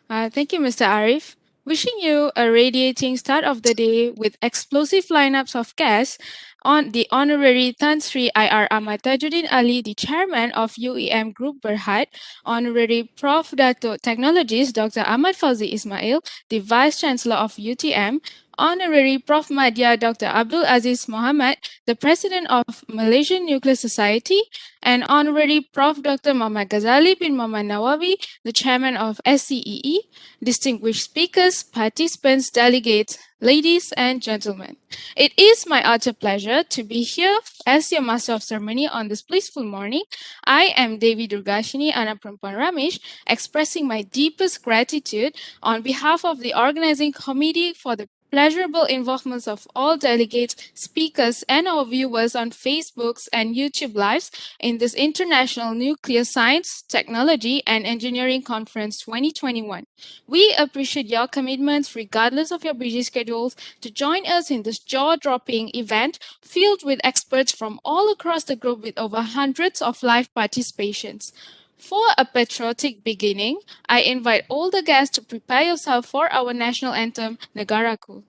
Thank you, Mr. Arif. Wishing you a radiating start of the day with explosive lineups of guests on the Honorary Tan Sri IR Ahmad Tajuddin Ali, the Chairman of UEM Group Berhad, Honorary Prof. Datuk Technologist Dr. Ahmad FAUZI Ismail, the Vice-Chancellor of UTM, Honorary Prof. Madya Dr. Abdul Aziz Mohammed, the President of Malaysian Nuclear Society, and Honorary Prof. Dr. Muhammad Ghazali bin Muhammad Nawawi, the Chairman of SCEE, distinguished speakers, participants, delegates, ladies and gentlemen. It is my utter pleasure to be here as your Master of Ceremony on this blissful morning. I am Devi Durgashini Anaperempuan Ramesh, expressing my deepest gratitude on behalf of the organizing committee for the pleasurable involvement of all delegates, speakers, and our viewers on Facebooks and YouTube Lives in this International Nuclear Science, Technology, and Engineering Conference 2021. We appreciate your commitments, regardless of your busy schedules, to join us in this jaw-dropping event filled with experts from all across the globe with over hundreds of live participations. For a patriotic beginning, I invite all the guests to prepare yourself for our national anthem, Negaraku.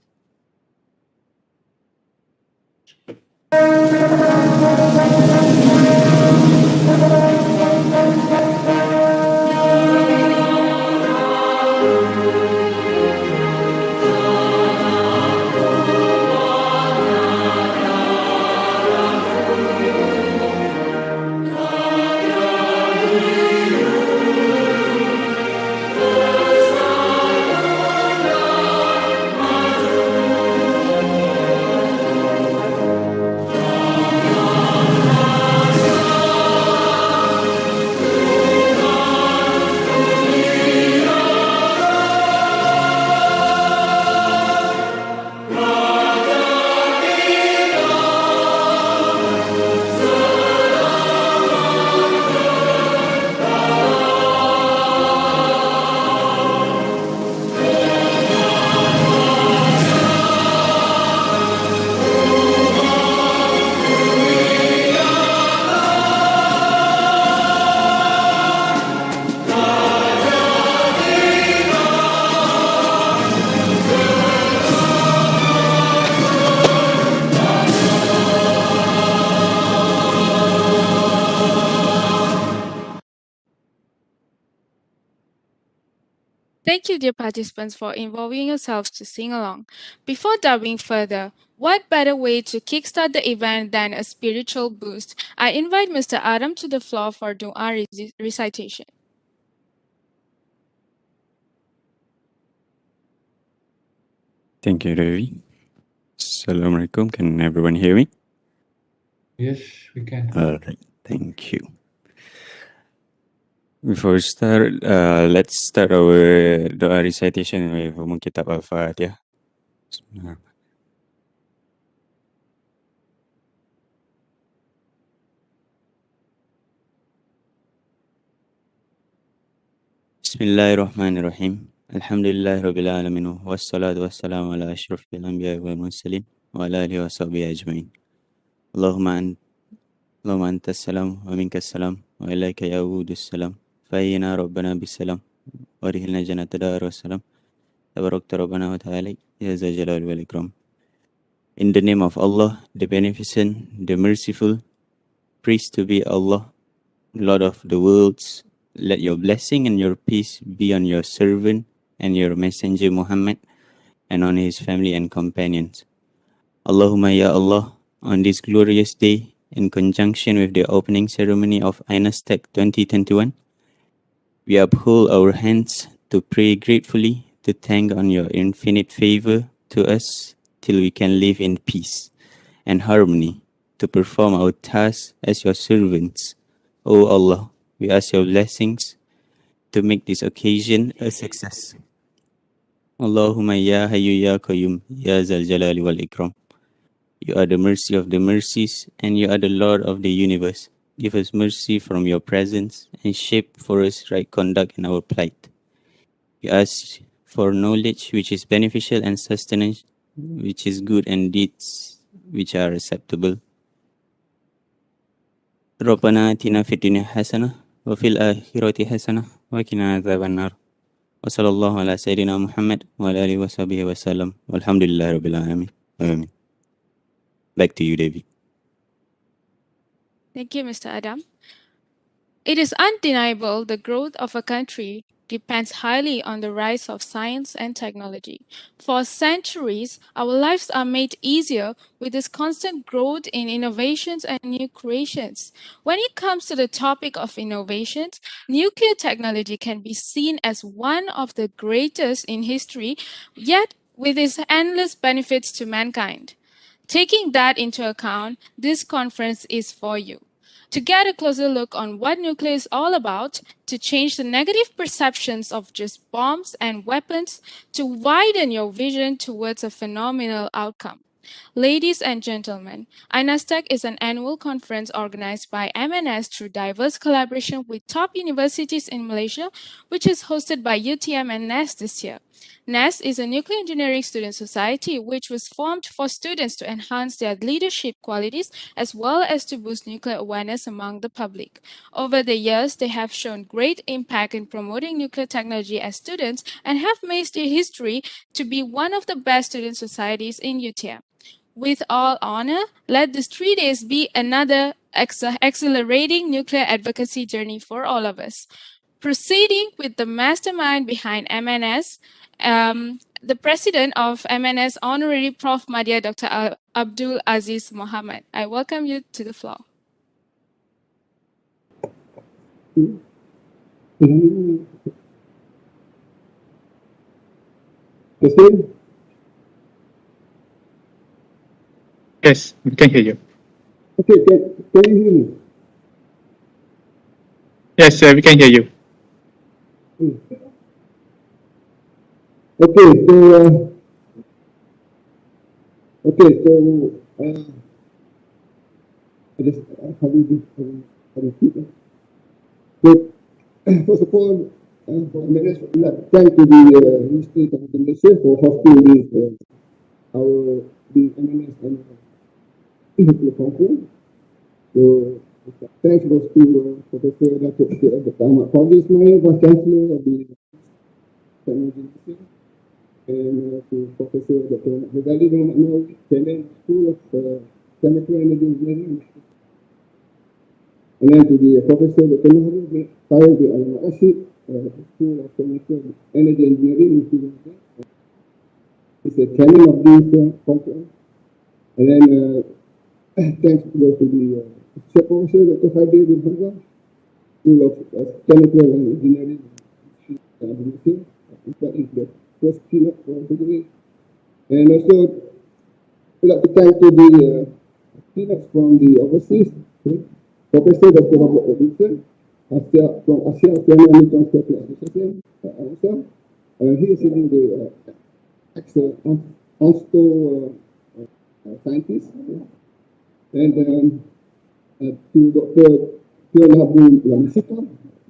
Thank you, dear participants, for involving yourselves to sing along. Before diving further, what better way to kickstart the event than a spiritual boost? I invite Mr. Adam to the floor for Dua recitation. Thank you, Devi. Assalamualaikum. Can everyone hear me? Yes, we can. All right. Thank you. Before we start, let's start our doa recitation with Kitab Al-Fatihah. Bismillahirrahmanirrahim. Alhamdulillah Rabbil Alamin. Wassalatu wassalamu ala ashrafil anbiya wal mursalin wa ala alihi wa sahbihi ajma'in. Allahumma antas salam wa minkas salam wa ilayka ya'udus salam. Fayyina Rabbana bis salam. Warihilna jannata dar wa salam. Tabarakta Rabbana wa ta'ala. Ya Zal Jalal wal Ikram. In the name of Allah, the Beneficent, the Merciful, praise to be Allah, Lord of the worlds. Let your blessing and your peace be on your servant and your messenger Muhammad and on his family and companions. Allahumma ya Allah, on this glorious day, in conjunction with the opening ceremony of INASTEC 2021, we uphold our hands to pray gratefully, to thank on your infinite favor to us till we can live in peace and harmony, to perform our tasks as your servants. O Allah, we ask your blessings to make this occasion a success. Allahumma ya hayyu ya qayyum ya zal jalali wal ikram. You are the mercy of the mercies and you are the Lord of the universe. Give us mercy from your presence and shape for us right conduct in our plight. We ask for knowledge which is beneficial and sustenance, which is good, and deeds which are acceptable. Rabbana atina fid dunya hasanah wa fil akhirati hasanah wa qina adzabannar. وصلى الله على سيدنا محمد وعلى آله وصحبه وسلم والحمد لله رب العالمين. Amin. Back to you, Devi. Thank you, Mr. Adam. It is undeniable the growth of a country depends highly on the rise of science and technology. For centuries, our lives are made easier with this constant growth in innovations and new creations. When it comes to the topic of innovations, nuclear technology can be seen as one of the greatest in history, yet with its endless benefits to mankind. Taking that into account, this conference is for you. To get a closer look on what nuclear is all about, to change the negative perceptions of just bombs and weapons, to widen your vision towards a phenomenal outcome. Ladies and gentlemen, INASTEC is an annual conference organized by MNS through diverse collaboration with top universities in Malaysia, which is hosted by UTM and NAS this year. NAS is a nuclear engineering student society which was formed for students to enhance their leadership qualities as well as to boost nuclear awareness among the public. Over the years, they have shown great impact in promoting nuclear technology as students and have made their history to be one of the best student societies in UTM. With all honor, let these 3 days be another accelerating nuclear advocacy journey for all of us. Proceeding with the mastermind behind MNS, the president of MNS, Honorary Prof. Madya Dr. Abdul Aziz Mohammed. I welcome you to the floor. Yes, we can hear you. Okay, can you hear me? Yes, we can hear you. Okay, so I just how do you speak? So first of all, thank to the University of Malaysia for hosting this the MNS and conference. So thanks goes to Professor Dr. Ahmad FAUZI ISMAIL, Vice-Chancellor of the Teknologi, and to Professor Dr. ABDUL, Chairman School of Chemical Energy Engineering, and then to the Professor Dr. NAHRUL, RASHID, School of Chemical Energy Engineering, is the chairman of this conference, and then thanks to the Professor Dr. BERHORMAT, School of Chemical Engineering, that is the first keynote for today. And also, I'd like to thank to the keynotes from the overseas, Professor Dr. Robert Robinson, from ASEAN Nuclear Association, he is in the ASTO scientist, and to Dr. Fiona Lamasika,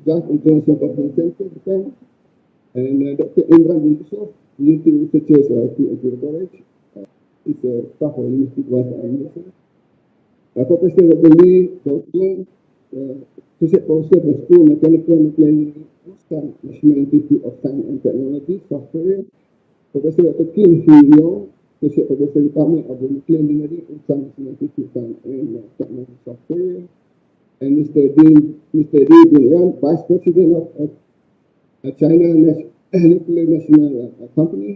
Just International Government Center, Japan, and Dr. Imran bin Yusuf, Unity Researchers at College, is a staff of University of Malaysia. Professor Dr. Lee Dr. Associate Professor of School of Mechanical Nuclear Engineering, National Institute of Science and Technology, South Korea. Professor Dr. Kim Hee-Yong, Associate Professor Department of Nuclear Engineering, National Institute of Science and Technology, South Korea. And Mr. Lee Bin-Yan, Vice President of China Nuclear National Company,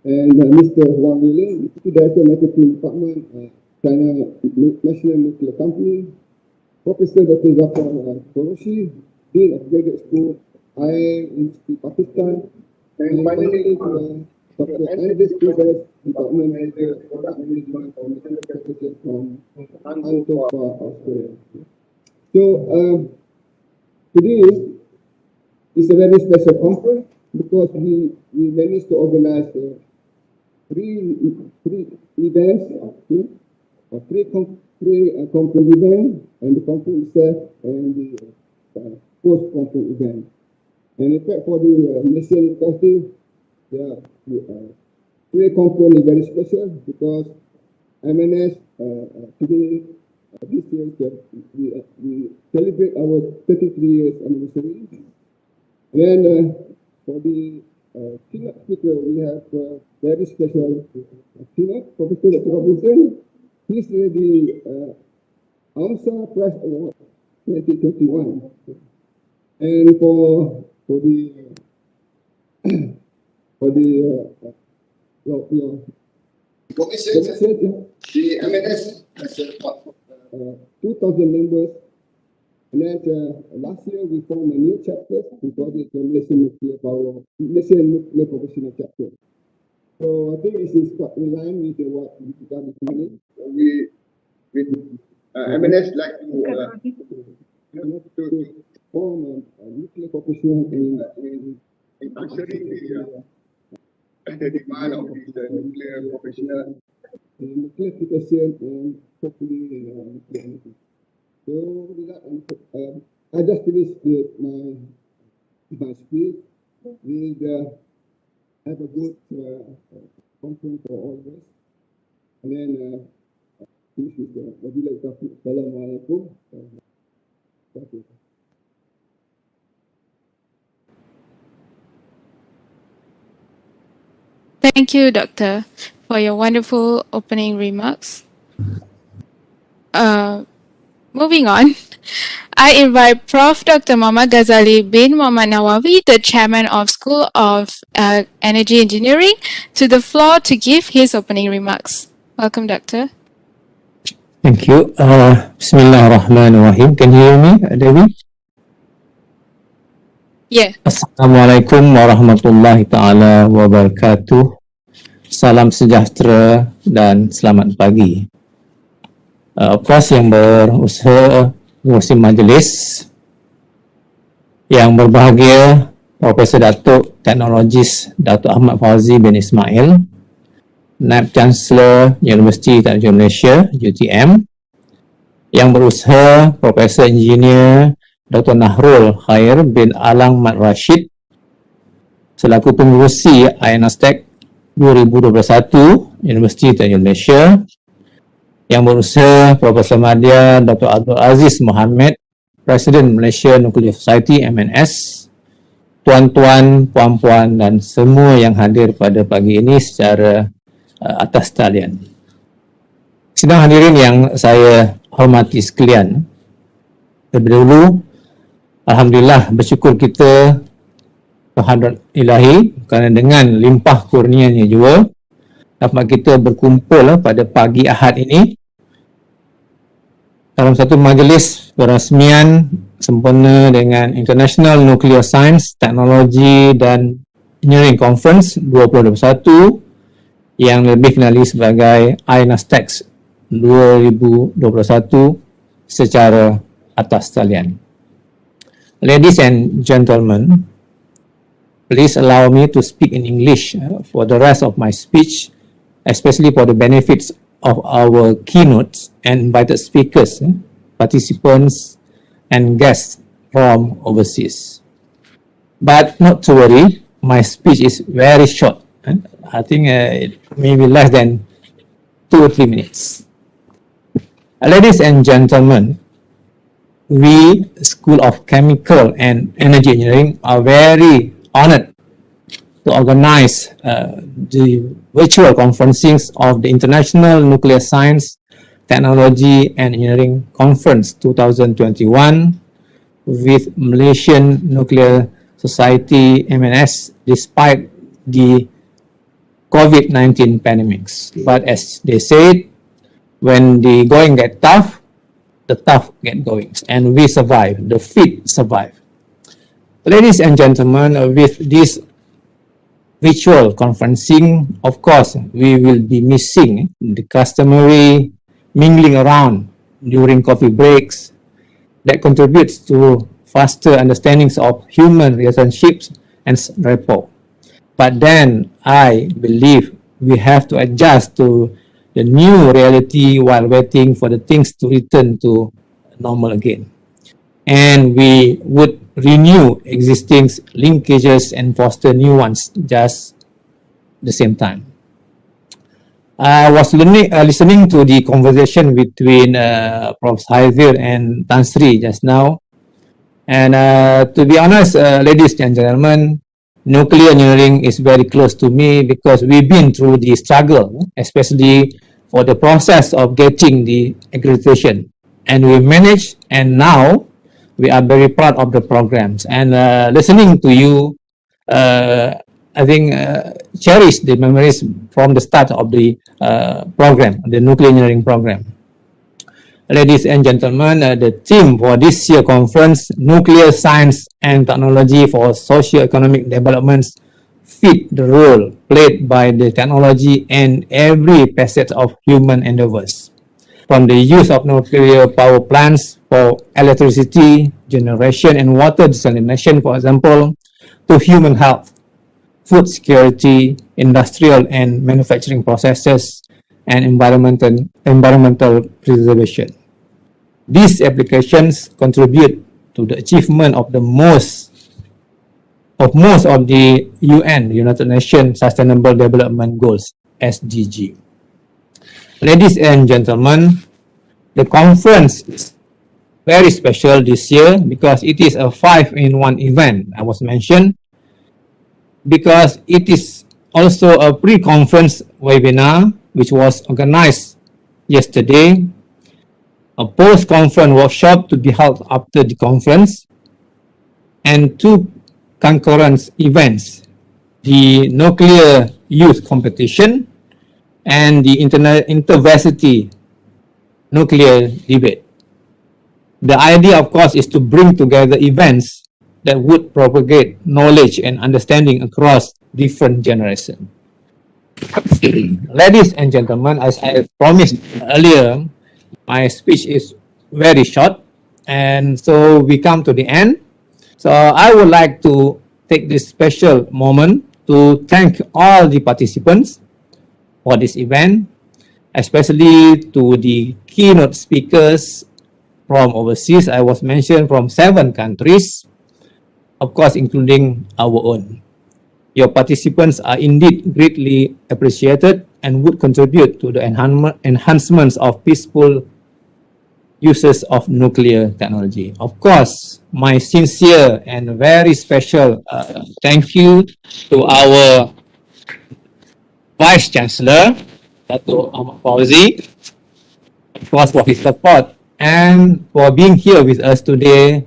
and Mr. Huang Yiling, Deputy Director of Marketing Department, China National Nuclear Company, Professor Dr. Zafar Qureshi, Dean of Graduate School, Universiti Pakistan, and finally Dr. Andres Peters, Department Manager, Product Management for Material Technology from Antofa, Australia. So today is a very special conference because we managed to organize three events, three conference events, and the conference itself, and the post-conference event. And in fact, for the Malaysian University, the pre-conference is very special because MNS today, this year, we celebrate our 33 years anniversary. Then For the keynote speaker, we have very special keynote, Professor Dr. Robinson. He's the AMSA Prize Award 2021. And for the commission, the MNS has 2,000 members. And then last year we formed a new chapter. We called it the Malaysian Nuclear Professional Chapter. So I think this is quite in line with what we began this morning. We MNS like to form a nuclear professional in answering the demand of these nuclear professional, nuclear application, and hopefully nuclear energy. So I just finished my speech. We have a good conference for all of us. And then finish with the Wabillahi Taufiq. Assalamualaikum. Thank you. Thank you, Doctor, for your wonderful opening remarks. Moving on, I invite Prof. Dr. Muhammad Ghazali bin Muhammad Nawawi, the Chairman of School of Energy Engineering, to the floor to give his opening remarks. Welcome, Doctor. Thank you. Bismillahirrahmanirrahim. Can you hear me, Devi? Yeah. Assalamualaikum warahmatullahi ta'ala wabarakatuh. Salam sejahtera dan selamat pagi. PROF yang berusaha mengurusi majlis, yang berbahagia Profesor Datuk Teknologis Datuk Ahmad FAUZI bin ISMAIL, Vice-Chancellor Universiti Teknologi Malaysia UTM, yang berusaha Profesor Engineer Dr. NAHRUL KHAIR bin ALANG RASHID selaku pengurusi ASSOC 2021 Universiti Teknologi Malaysia, yang berusaha Profesor Madya Dr. AZIZ MOHAMED, Presiden Malaysian Nuclear Society MNS, tuan-tuan, puan-puan dan semua yang hadir pada pagi ini secara atas talian. Sidang hadirin yang saya hormati sekalian, terlebih dahulu alhamdulillah bersyukur kita kehadrat ilahi kerana dengan limpah kurnianya juga dapat kita berkumpul pada pagi Ahad ini dalam satu majlis perasmian sempena dengan International Nuclear Science, Teknologi dan Engineering Conference 2021 yang lebih dikenali sebagai INASTEX 2021 secara atas talian. Ladies and gentlemen, please allow me to speak in English for the rest of my speech, especially for the benefits of our keynotes and invited speakers, participants and guests from overseas. But not to worry, my speech is very short. I think it may be less than 2 or 3 minutes. Ladies and gentlemen, we, School of Chemical and Energy Engineering, are very honored to organize the virtual conferencings of the International Nuclear Science, Technology and Engineering Conference 2021 with Malaysian Nuclear Society MNS despite the COVID-19 pandemics. But as they said, when the going get tough, the tough get going, and we survive, the fit survive. Ladies and gentlemen, with this virtual conferencing, of course, we will be missing the customary mingling around during coffee breaks that contributes to faster understandings of human relationships and rapport. But then I believe we have to adjust to the new reality while waiting for the things to return to normal again. And we would renew existing linkages and foster new ones just the same time. I was listening to the conversation between Prof. Haizir and Tan Sri just now. And to be honest, ladies and gentlemen, nuclear engineering is very close to me because we've been through the struggle, especially for the process of getting the accreditation. And we managed, and now we are very proud of the programs. And listening to you, I think cherish the memories from the start of the program, the nuclear engineering program. Ladies and gentlemen, the theme for this year conference, Nuclear Science and Technology for Socio-Economic Developments, fit the role played by the technology in every facet of human endeavors. From the use of nuclear power plants for electricity generation and water desalination, for example, to human health, food security, industrial and manufacturing processes, and environmental preservation. These applications contribute to the achievement of most of the UN, United Nations Sustainable Development Goals, SDG. Ladies and gentlemen, the conference is very special this year because it is a 5-in-1 event, I was mentioned, because it is also a pre-conference webinar which was organized yesterday, a post-conference workshop to be held after the conference, and 2 concurrent events, the nuclear youth competition and the intervarsity nuclear debate. The idea, of course, is to bring together events that would propagate knowledge and understanding across different generations. Ladies and gentlemen, as I promised earlier, my speech is very short, and so we come to the end. So I would like to take this special moment to thank all the participants for this event, especially to the keynote speakers from overseas. I was mentioned from 7 countries, of course, including our own. Your participants are indeed greatly appreciated and would contribute to the enhancements of peaceful uses of nuclear technology. Of course, my sincere and very special thank you to our Vice-Chancellor, Datuk FAUZI, of course, for his support and for being here with us today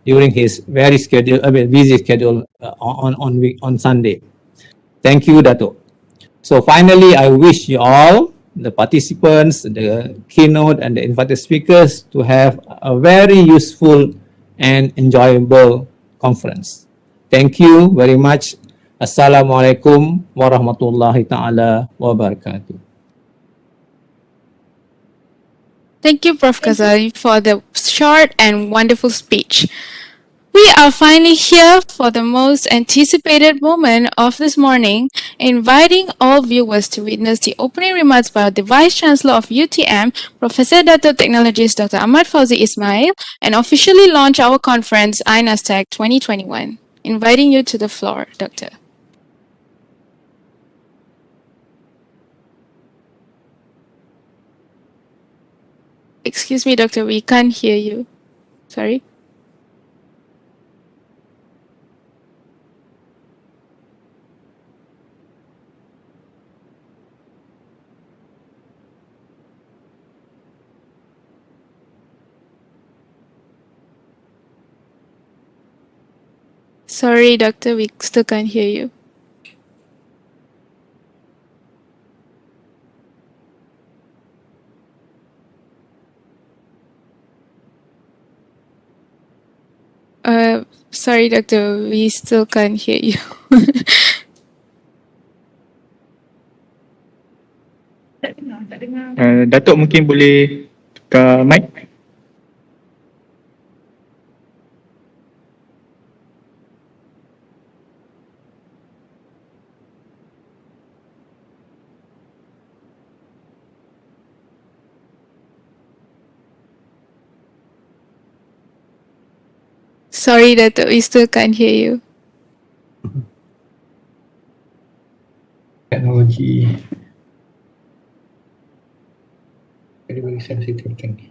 during his very busy schedule on Sunday. Thank you, Datuk. So finally, I wish you all, the participants, the keynote and the invited speakers, to have a very useful and enjoyable conference. Thank you very much. Assalamualaikum warahmatullahi ta'ala wabarakatuh. Thank you, Prof. Ghazali, for the short and wonderful speech. We are finally here for the most anticipated moment of this morning, inviting all viewers to witness the opening remarks by the Vice-Chancellor of UTM, Professor DATUK Technologist Dr. Ahmad FAUZI ISMAIL, and officially launch our conference, INASTEC 2021. Inviting you to the floor, Doctor. Excuse me, Doctor, we can't hear you. Sorry. Sorry, Doctor, we still can't hear you. Sorry, Doctor, we still can't hear you. Datuk mungkin boleh tukar mic. Sorry, Doctor, we still can't hear you. Teknologi. Very sensitive thing.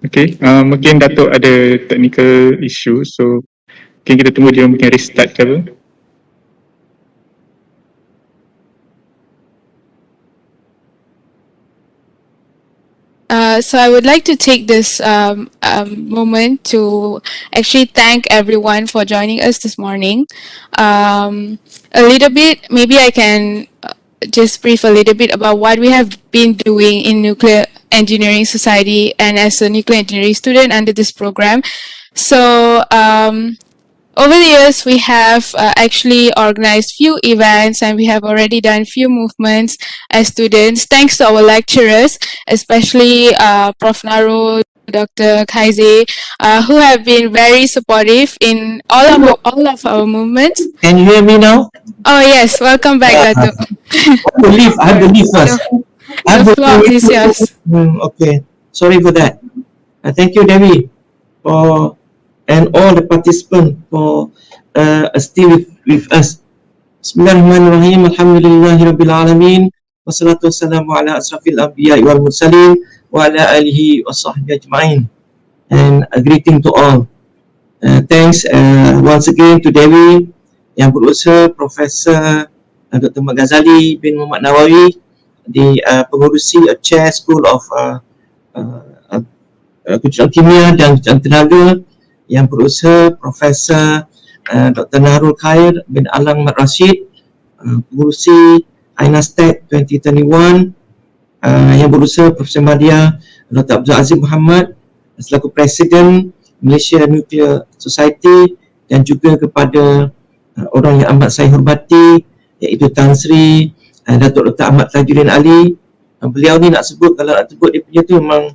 Okay, mungkin Datuk ada technical issue, so mungkin kita tunggu dia mungkin restart ke apa. So I would like to take this moment to actually thank everyone for joining us this morning. A little bit, maybe I can just brief a little bit about what we have been doing in Nuclear Engineering Society and as a nuclear engineering student under this program. So over the years, we have actually organized few events and we have already done few movements as students, thanks to our lecturers, especially Prof. NAHRUL, Dr. KHAIR, who have been very supportive in all of our movements. Can you hear me now? Oh yes, welcome back, Datuk. I have to leave first. The floor is yours. Okay, sorry for that. Thank you, Devi, for and all the participants for still with us. Bismillahirrahmanirrahim. Alhamdulillahirabbil alamin. Wassalatu wassalamu ala asrafil anbiya'i wal mursalin wa ala alihi wa sahbihi ajma'in. And a greeting to all. Thanks once again to Devi yang berusaha, Profesor Dr. Mat Ghazali bin Muhammad Nawawi di pengurusi Chair School of Kejuruteraan Kimia dan Kejuruteraan Tenaga, yang berusaha Profesor Dr. NAHRUL KHAIR bin ALANG RASHID, pengurusi INASTEC 2021, yang berusaha Profesor Madia Dr. Abdul Aziz Muhammad selaku Presiden Malaysia Nuclear Society, dan juga kepada orang yang amat saya hormati iaitu Tan Sri Datuk Dr. Ahmad Tajuddin Ali. Beliau ni nak sebut, kalau nak sebut dia punya tu memang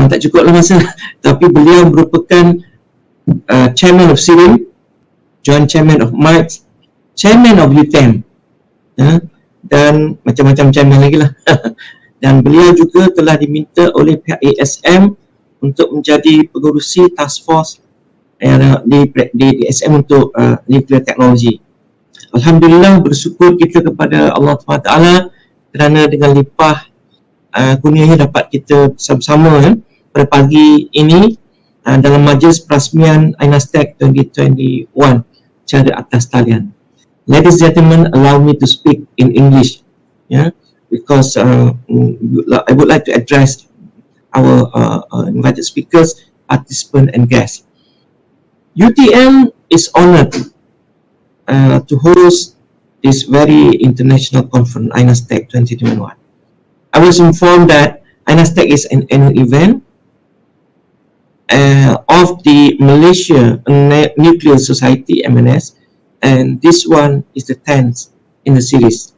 tak cukup lah masa. Tapi beliau merupakan Chairman of SERI, Joint Chairman of AHMAD, Chairman of UTM, dan macam-macam chairman lagi lah. Dan beliau juga telah diminta oleh pihak ASM untuk menjadi pengurusi task force di ASM untuk nuclear teknologi. Alhamdulillah, bersyukur kita kepada Allah SWT kerana dengan limpah kurnianya dapat kita bersama-sama pada pagi ini dalam majlis perasmian INASTEC 2021 secara atas talian. Ladies and gentlemen, allow me to speak in English, because I would like to address our invited speakers, participants and guests. UTM is honored to host this very international conference, INASTEC 2021. I was informed that INASTEC is an annual event of the Malaysia Nuclear Society, MNS, and this one is the 10th in the series.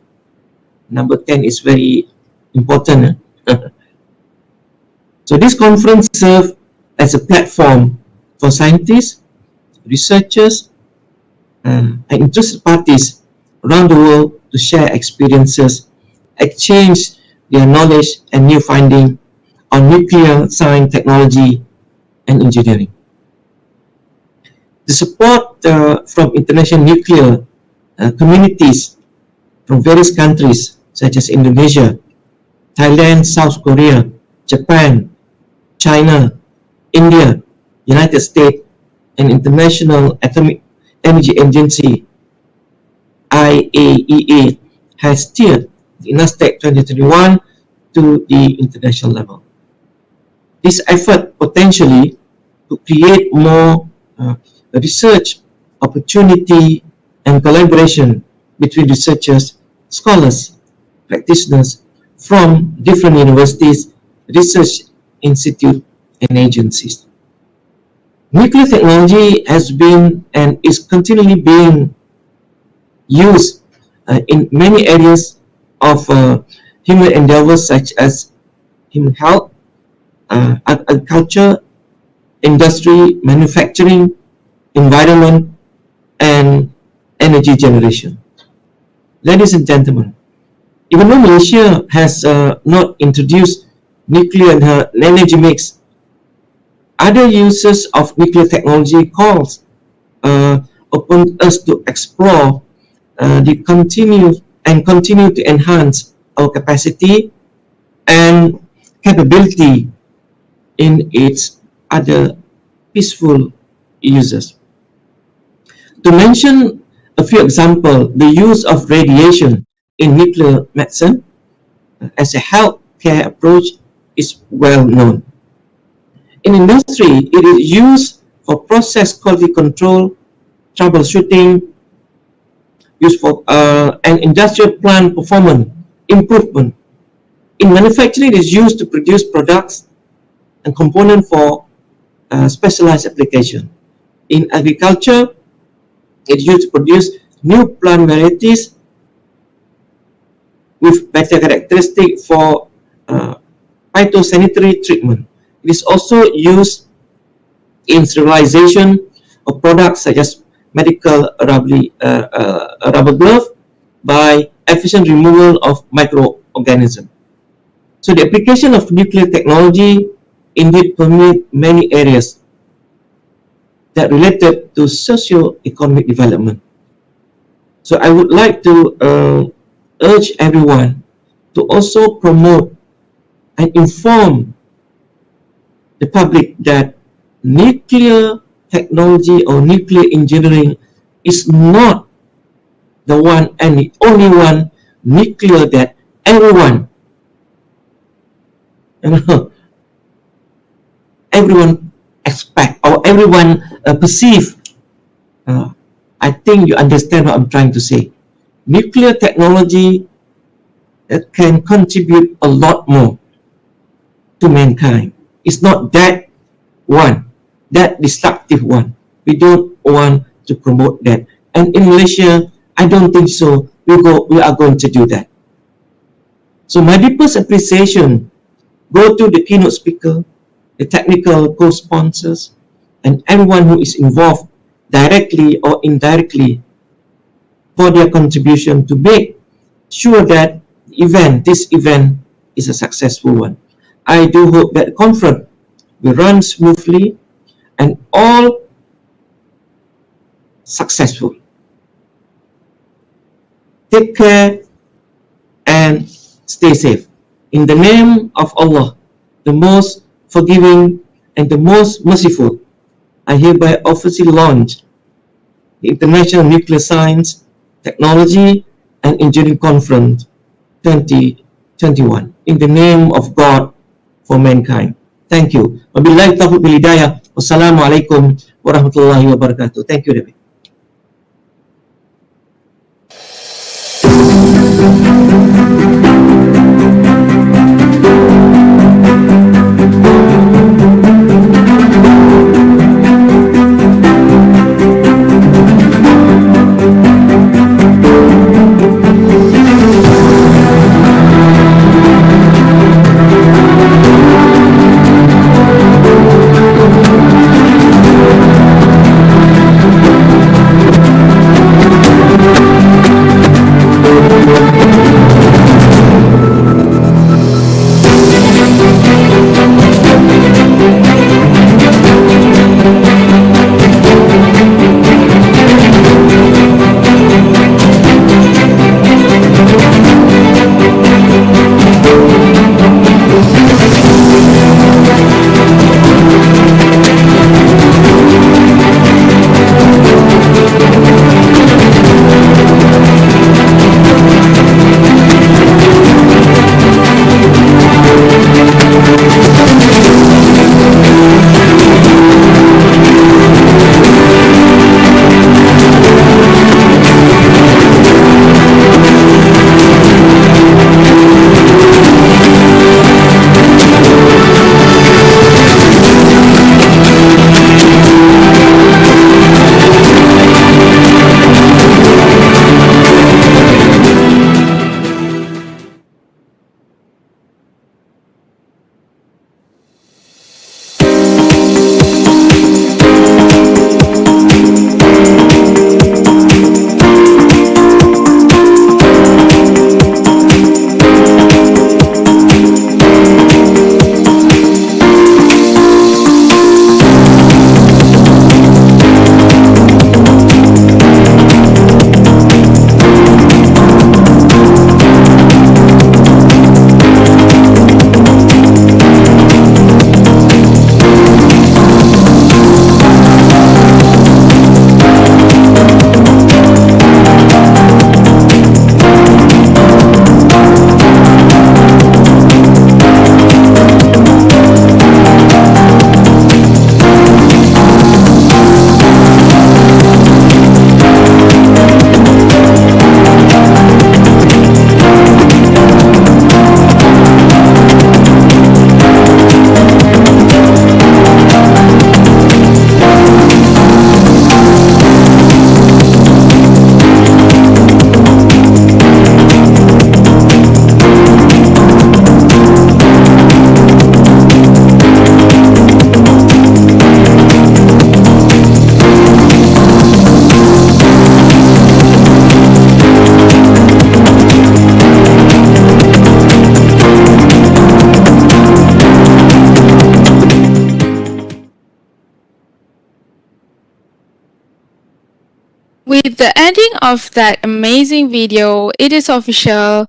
Number 10 is very important. So this conference serves as a platform for scientists, researchers, and interested parties around the world to share experiences, exchange their knowledge and new findings on nuclear science, technology, and engineering. The support from international nuclear communities from various countries such as Indonesia, Thailand, South Korea, Japan, China, India, United States, and International Atomic Energy Agency, IAEA, has steered the INASTEC 2021 to the international level. This effort potentially to create more research opportunity and collaboration between researchers, scholars, practitioners from different universities, research institutes, and agencies. Nuclear technology has been and is continually being used in many areas of human endeavors such as human health, agriculture, industry, manufacturing, environment, and energy generation. Ladies and gentlemen, even though Malaysia has not introduced nuclear in her energy mix, other uses of nuclear technology calls upon us to explore continue to enhance our capacity and capability in its other peaceful uses. To mention a few examples, the use of radiation in nuclear medicine as a health care approach is well known. In industry, it is used for process quality control, troubleshooting, used for and industrial plant performance improvement. In manufacturing, it is used to produce products and components for specialized application. In agriculture, it is used to produce new plant varieties with better characteristics for phytosanitary treatment. It is also used in sterilization of products such as medical rubber glove by efficient removal of microorganisms. So the application of nuclear technology indeed permit many areas that related to socio-economic development. So I would like to urge everyone to also promote and inform the public that nuclear technology or nuclear engineering is not the one and the only one nuclear that everyone, everyone expect or everyone perceive. I think you understand what I'm trying to say. Nuclear technology can contribute a lot more to mankind. It's not that one, that destructive one. We don't want to promote that. And in Malaysia, I don't think so. We are going to do that. So my deepest appreciation go to the keynote speaker, the technical co-sponsors, and everyone who is involved directly or indirectly for their contribution to make sure that this event is a successful one. I do hope that the conference will run smoothly and all successful. Take care and stay safe. In the name of Allah, the most forgiving and the most merciful, I hereby officially launch the International Nuclear Science, Technology and Engineering Conference 2021 in the name of God for mankind. Thank you. Wabillahi taufiq wal hidayah. Wassalamualaikum warahmatullahi wabarakatuh. Thank you, David. With the ending of that amazing video, it is official.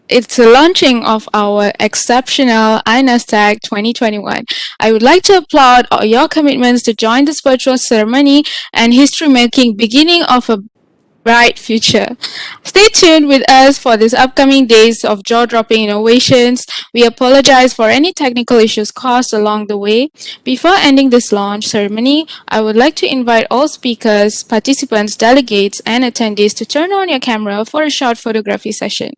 It's the launching of our exceptional INASTAC 2021. I would like to applaud all your commitments to join this virtual ceremony and history-making beginning of a bright future. Stay tuned with us for these upcoming days of jaw-dropping innovations. We apologize for any technical issues caused along the way. Before ending this launch ceremony, I would like to invite all speakers, participants, delegates, and attendees to turn on your camera for a short photography session.